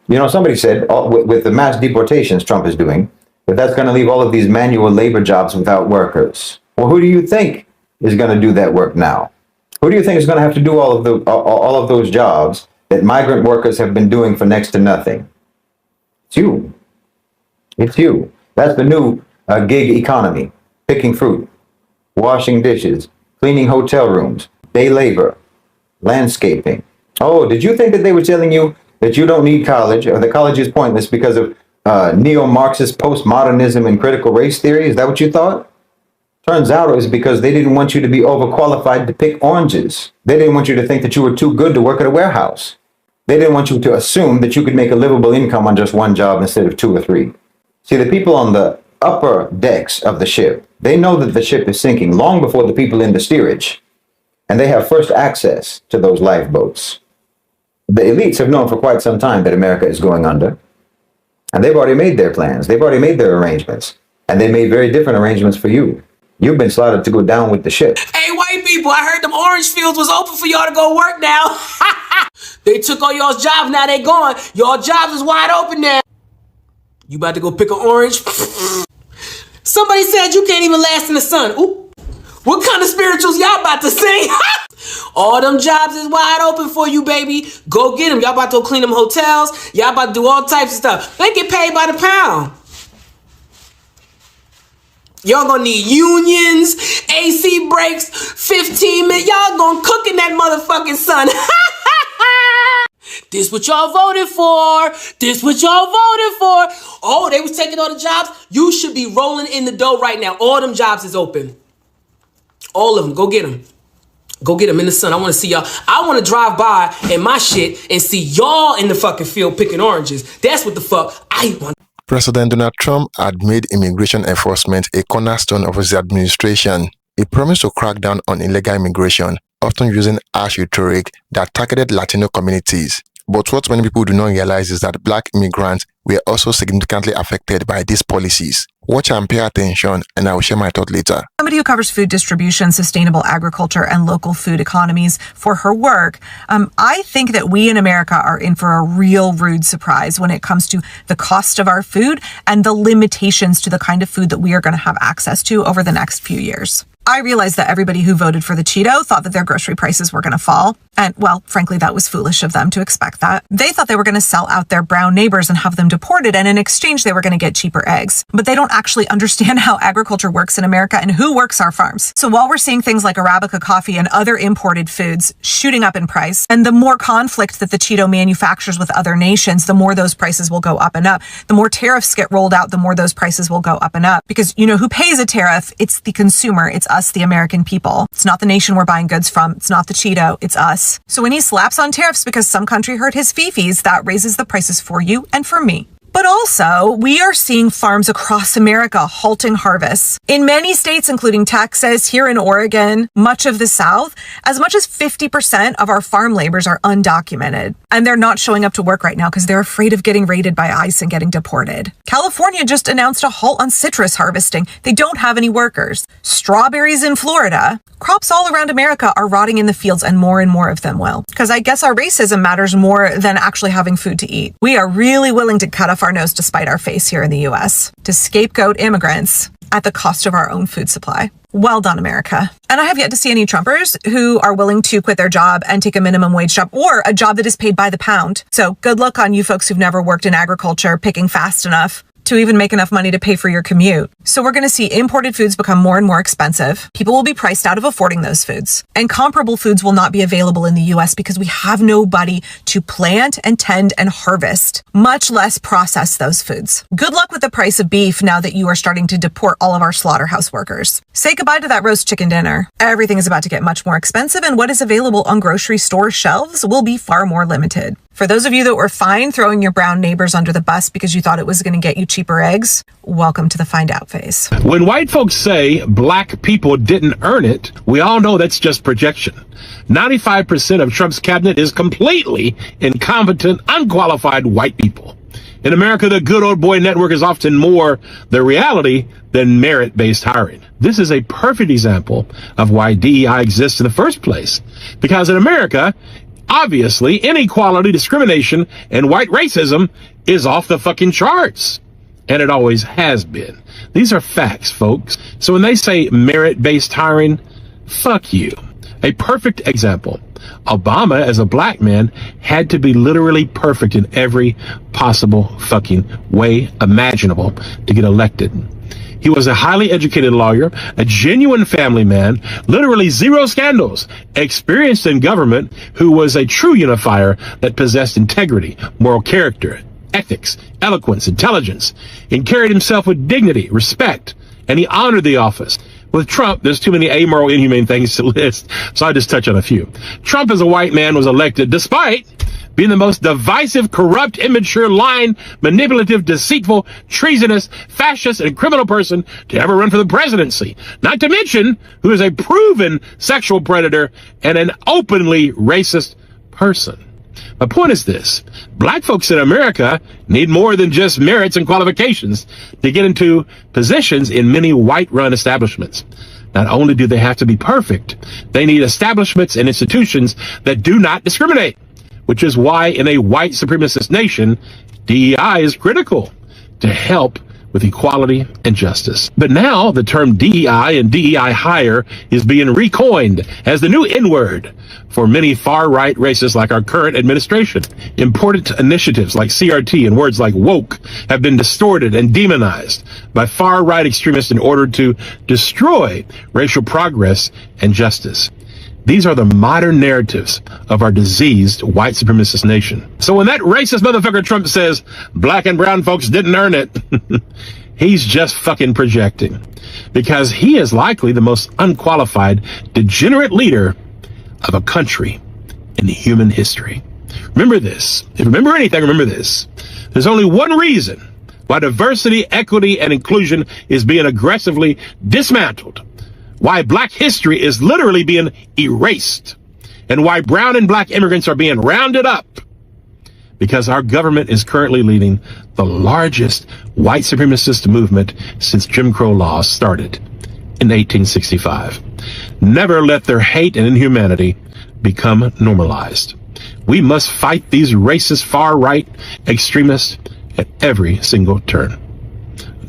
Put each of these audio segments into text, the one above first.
You know, somebody said with the mass deportations Trump is doing, that that's going to leave all of these manual labor jobs without workers. Well, who do you think is going to do that work now? Who do you think is going to have to do all of those jobs that migrant workers have been doing for next to nothing? It's you. It's you. That's the new gig economy. Picking fruit, washing dishes, cleaning hotel rooms, day labor, landscaping. Oh, did you think that they were telling you that you don't need college or that college is pointless because of neo-Marxist postmodernism and critical race theory? Is that what you thought? Turns out it was because they didn't want you to be overqualified to pick oranges. They didn't want you to think that you were too good to work at a warehouse. They didn't want you to assume that you could make a livable income on just one job instead of two or three. See, the people on the upper decks of the ship, they know that the ship is sinking long before the people in the steerage, and they have first access to those lifeboats. The elites have known for quite some time that America is going under, and they've already made their plans. They've already made their arrangements, and they made very different arrangements for you. You've been slotted to go down with the ship. Hey, white people, I heard them orange fields was open for y'all to go work now. They took all y'all's jobs, now they gone. Y'all jobs is wide open now. You about to go pick an orange? Somebody said you can't even last in the sun. Ooh. What kind of spirituals y'all about to sing? All them jobs is wide open for you, baby. Go get them. Y'all about to go clean them hotels. Y'all about to do all types of stuff. They get paid by the pound. Y'all gonna need unions, AC breaks, 15 minutes. Y'all gonna cook in that motherfucking sun. This what y'all voted for. This what y'all voted for. Oh, they was taking all the jobs. You should be rolling in the dough right now. All them jobs is open. All of them. Go get them. Go get them in the sun. I want to see y'all. I want to drive by in my shit and see y'all in the fucking field picking oranges. That's what the fuck I want. President Donald Trump had made immigration enforcement a cornerstone of his administration. He promised to crack down on illegal immigration, often using harsh rhetoric that targeted Latino communities. But what many people do not realize is that black immigrants were also significantly affected by these policies. Watch and pay attention, and I will share my thought later. Somebody who covers food distribution, sustainable agriculture, and local food economies for her work, I think that we in America are in for a real rude surprise when it comes to the cost of our food and the limitations to the kind of food that we are going to have access to over the next few years. I realized that everybody who voted for the Cheeto thought that their grocery prices were going to fall. And, well, frankly, that was foolish of them to expect that. They thought they were going to sell out their brown neighbors and have them deported, and in exchange, they were going to get cheaper eggs. But they don't actually understand how agriculture works in America and who works our farms. So while we're seeing things like Arabica coffee and other imported foods shooting up in price, and the more conflict that the Cheeto manufactures with other nations, the more those prices will go up and up. The more tariffs get rolled out, the more those prices will go up and up. Because you know who pays a tariff? It's the consumer. It's us, the American people. It's not the nation we're buying goods from. It's not the Cheeto. It's us. So when he slaps on tariffs because some country hurt his fifis, that raises the prices for you and for me. But also, we are seeing farms across America halting harvests. In many states, including Texas, here in Oregon, much of the South, as much as 50% of our farm laborers are undocumented. And they're not showing up to work right now because they're afraid of getting raided by ICE and getting deported. California just announced a halt on citrus harvesting. They don't have any workers. Strawberries in Florida. Crops all around America are rotting in the fields, and more of them will. Because I guess our racism matters more than actually having food to eat. We are really willing to cut off our nose to spite our face here in the US, to scapegoat immigrants at the cost of our own food supply. Well done, America. And I have yet to see any Trumpers who are willing to quit their job and take a minimum wage job or a job that is paid by the pound. So good luck on you folks who've never worked in agriculture picking fast enough to even make enough money to pay for your commute. So we're going to see imported foods become more and more expensive. People will be priced out of affording those foods. And comparable foods will not be available in the US because we have nobody to plant and tend and harvest, much less process those foods. Good luck with the price of beef now that you are starting to deport all of our slaughterhouse workers. Say goodbye to that roast chicken dinner. Everything is about to get much more expensive, and what is available on grocery store shelves will be far more limited. For those of you that were fine throwing your brown neighbors under the bus because you thought it was going to get you cheaper eggs, welcome to the find out phase. When white folks say black people didn't earn it, we all know that's just projection. 95% of Trump's cabinet is completely incompetent, unqualified white people. In America, the good old boy network is often more the reality than merit-based hiring. This is a perfect example of why DEI exists in the first place. Because in America, Obviously, inequality, discrimination, and white racism is off the fucking charts. And it always has been. These are facts, folks. So when they say merit-based hiring, fuck you. A perfect example. Obama, as a black man, had to be literally perfect in every possible fucking way imaginable to get elected. He was a highly educated lawyer, a genuine family man, literally zero scandals, experienced in government, who was a true unifier that possessed integrity, moral character, ethics, eloquence, intelligence, and carried himself with dignity, respect, and he honored the office. With Trump, there's too many amoral, inhumane things to list, so I just touch on a few. Trump, as a white man, was elected despite being the most divisive, corrupt, immature, lying, manipulative, deceitful, treasonous, fascist, and criminal person to ever run for the presidency. Not to mention, who is a proven sexual predator and an openly racist person. My point is this: black folks in America need more than just merits and qualifications to get into positions in many white-run establishments. Not only do they have to be perfect, they need establishments and institutions that do not discriminate, which is why in a white supremacist nation, DEI is critical to help with equality and justice. But now the term DEI and DEI hire is being recoined as the new N-word for many far-right racists like our current administration. Important initiatives like CRT and words like woke have been distorted and demonized by far-right extremists in order to destroy racial progress and justice. These are the modern narratives of our diseased white supremacist nation. So when that racist motherfucker Trump says black and brown folks didn't earn it, he's just fucking projecting, because he is likely the most unqualified, degenerate leader of a country in human history. Remember this. If you remember anything, remember this. There's only one reason why diversity, equity, and inclusion is being aggressively dismantled, why black history is literally being erased, and why brown and black immigrants are being rounded up. Because our government is currently leading the largest white supremacist movement since Jim Crow laws started in 1865. Never let their hate and inhumanity become normalized. We must fight these racist far-right extremists at every single turn.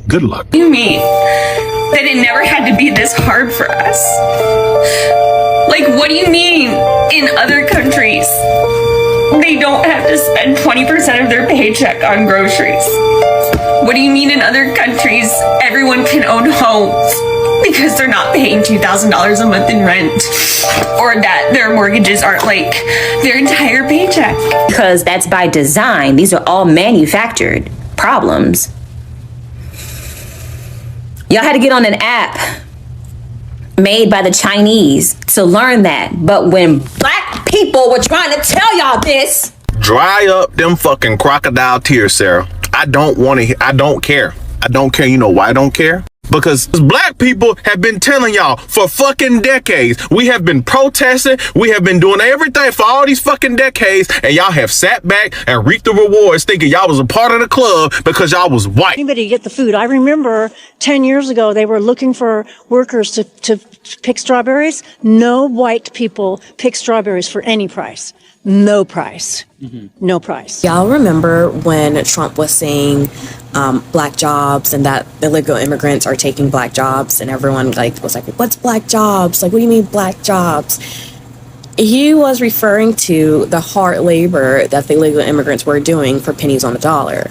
Good luck. What do you mean that it never had to be this hard for us? Like, what do you mean in other countries they don't have to spend 20% of their paycheck on groceries? What do you mean in other countries everyone can own homes because they're not paying $2,000 a month in rent, or that their mortgages aren't like their entire paycheck? Because that's by design. These are all manufactured problems. Y'all had to get on an app made by the Chinese to learn that. But when black people were trying to tell y'all this, dry up them fucking crocodile tears, Sarah. I don't care. I don't care. You know why I don't care? Because black people have been telling y'all for fucking decades. We have been protesting. We have been doing everything for all these fucking decades. And y'all have sat back and reaped the rewards thinking y'all was a part of the club because y'all was white. Anybody get the food? I remember 10 years ago, they were looking for workers to pick strawberries. No white people pick strawberries for any price. No price. No price. Y'all remember when Trump was saying black jobs and that illegal immigrants are taking black jobs, and everyone was like, what's black jobs? Like, what do you mean black jobs? He was referring to the hard labor that the illegal immigrants were doing for pennies on the dollar.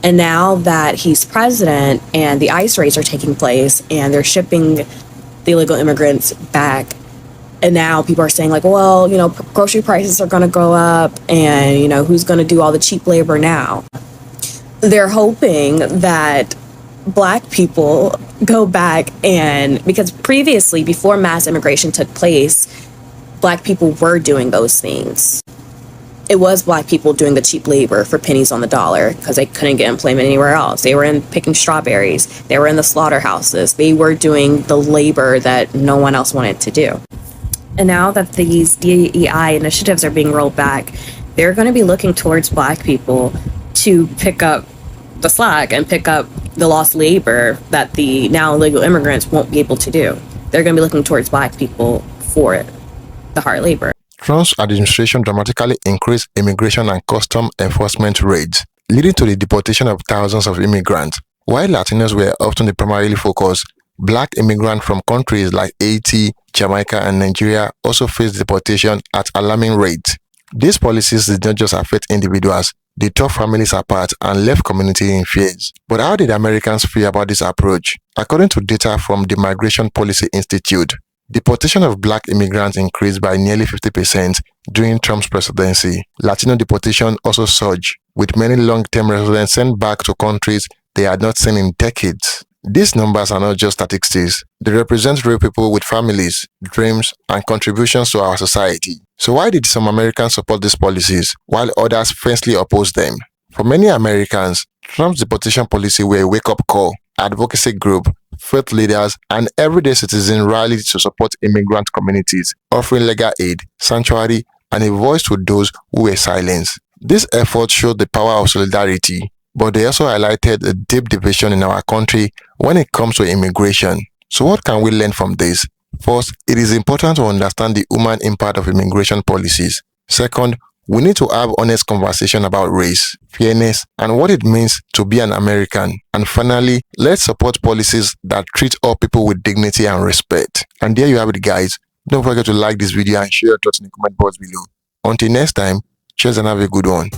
And now that he's president and the ICE raids are taking place and they're shipping the illegal immigrants back, and now people are saying like, well, you know, grocery prices are going to go up, and, you know, who's going to do all the cheap labor now? They're hoping that black people go back, and because previously, before mass immigration took place, black people were doing those things. It was black people doing the cheap labor for pennies on the dollar because they couldn't get employment anywhere else. They were in picking strawberries. They were in the slaughterhouses. They were doing the labor that no one else wanted to do. And now that these DEI initiatives are being rolled back, they're going to be looking towards black people to pick up the slack and pick up the lost labor that the now illegal immigrants won't be able to do. They're going to be looking towards black people for it, the hard labor. Trump's administration dramatically increased immigration and custom enforcement raids, leading to the deportation of thousands of immigrants. While Latinos were often the primary focus, Black immigrants from countries like Haiti, Jamaica, and Nigeria also faced deportation at alarming rates. These policies did not just affect individuals, they tore families apart and left communities in fears. But how did Americans feel about this approach? According to data from the Migration Policy Institute, deportation of Black immigrants increased by nearly 50% during Trump's presidency. Latino deportation also surged, with many long-term residents sent back to countries they had not seen in decades. These numbers are not just statistics. They represent real people with families, dreams, and contributions to our society. So why did some Americans support these policies, while others fiercely oppose them? For many Americans, Trump's deportation policy were a wake-up call. Advocacy groups, faith leaders, and everyday citizens rallied to support immigrant communities, offering legal aid, sanctuary, and a voice to those who were silenced. This effort showed the power of solidarity, but they also highlighted a deep division in our country when it comes to immigration. So what can we learn from this? First, it is important to understand the human impact of immigration policies. Second, we need to have honest conversation about race, fairness, and what it means to be an American. And finally, let's support policies that treat all people with dignity and respect. And there you have it, guys. Don't forget to like this video and share your thoughts in the comment box below. Until next time, cheers and have a good one.